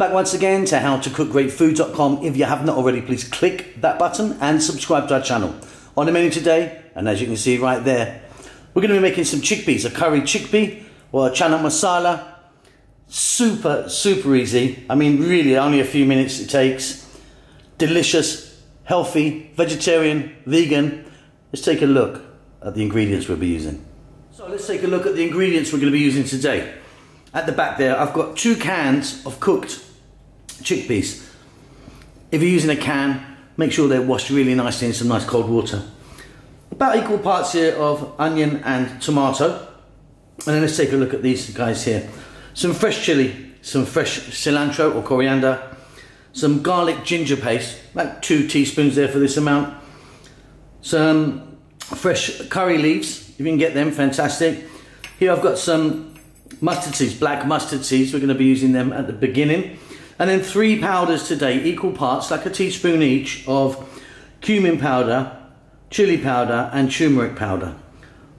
back once again to howtocookgreatfood.com. If you have not already, please click that button and subscribe to our channel. On the menu today, and as you can see right there, we're going to be making some chickpeas, a curry chickpea or a Chana Masala. Super easy. I mean, really only a few minutes it takes. Delicious, healthy, vegetarian, vegan. Let's take a look at the ingredients we'll be using. So let's take a look at the ingredients we're going to be using today. At the back there, I've got 2 cans of cooked chickpeas. If you're using a can, make sure they're washed really nicely in some nice cold water. About equal parts here of onion and tomato. And then let's take a look at these guys here. Some fresh chili, some fresh cilantro or coriander, some garlic ginger paste, about 2 teaspoons there for this amount. Some fresh curry leaves, if you can get them, fantastic. Here I've got some mustard seeds, black mustard seeds. We're going to be using them at the beginning. And then 3 powders today, equal parts, like a teaspoon each, of cumin powder, chili powder and turmeric powder.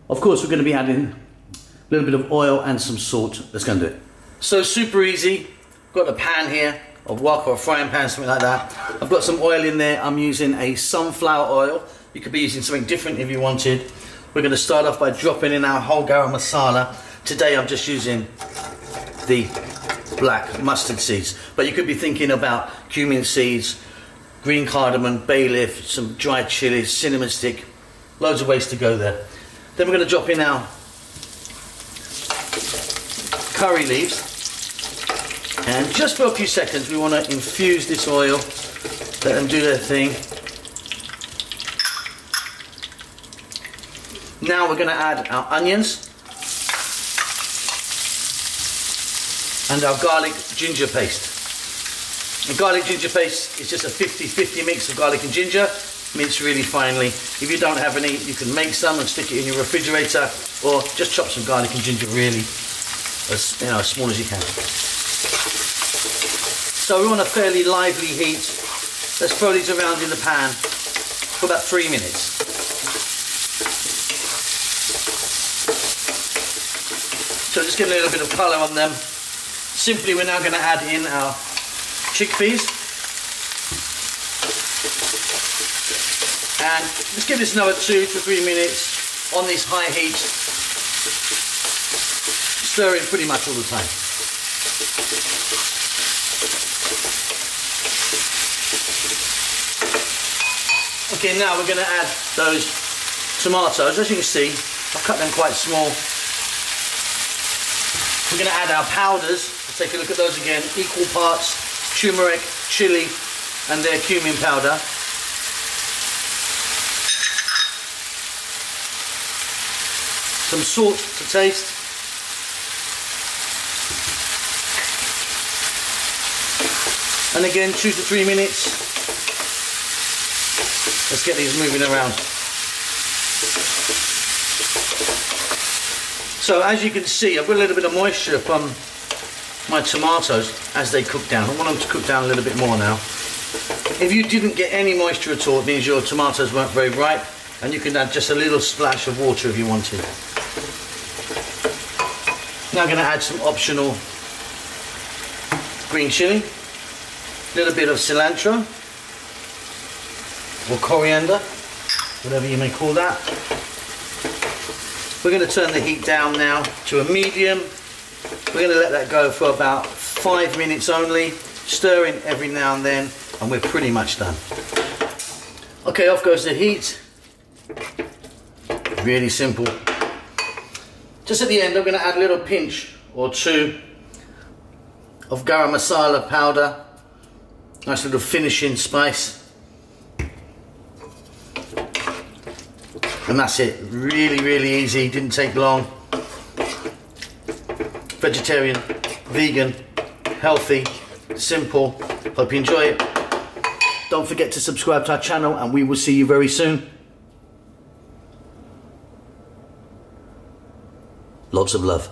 Of course, we're going to be adding a little bit of oil and some salt. Let's go and do it. So super easy. Got a pan here, a wok or a frying pan, something like that. I've got some oil in there. I'm using a sunflower oil. You could be using something different if you wanted. We're going to start off by dropping in our whole garam masala. Today I'm just using the black mustard seeds, but you could be thinking about cumin seeds, green cardamom, bay leaf, some dried chilies, cinnamon stick, loads of ways to go there. Then we're going to drop in our curry leaves, and just for a few seconds we want to infuse this oil, let them do their thing. Now we're going to add our onions and our garlic ginger paste. The garlic ginger paste is just a 50-50 mix of garlic and ginger, minced really finely. If you don't have any, you can make some and stick it in your refrigerator, or just chop some garlic and ginger really as small as you can. So we're on a fairly lively heat. Let's throw these around in the pan for about 3 minutes. So just get a little bit of colour on them. Simply, we're now going to add in our chickpeas, and just give this another 2 to 3 minutes on this high heat, stirring pretty much all the time. Okay, now we're going to add those tomatoes. As you can see, I've cut them quite small. We're going to add our powders. Let's take a look at those again. Equal parts turmeric, chili and their cumin powder. Some salt to taste. And again, 2 to 3 minutes. Let's get these moving around. So as you can see, I've got a little bit of moisture from my tomatoes as they cook down. I want them to cook down a little bit more now. If you didn't get any moisture at all, it means your tomatoes weren't very ripe, and you can add just a little splash of water if you wanted. Now I'm going to add some optional green chili, a little bit of cilantro or coriander, whatever you may call that. We're going to turn the heat down now to a medium. We're going to let that go for about 5 minutes only, stirring every now and then, and we're pretty much done. Okay, off goes the heat. Really simple. Just at the end, I'm going to add a little pinch or 2 of garam masala powder. Nice little finishing spice. And that's it. Really easy, didn't take long. Vegetarian, vegan, healthy, simple. Hope you enjoy it. Don't forget to subscribe to our channel, and we will see you very soon. Lots of love.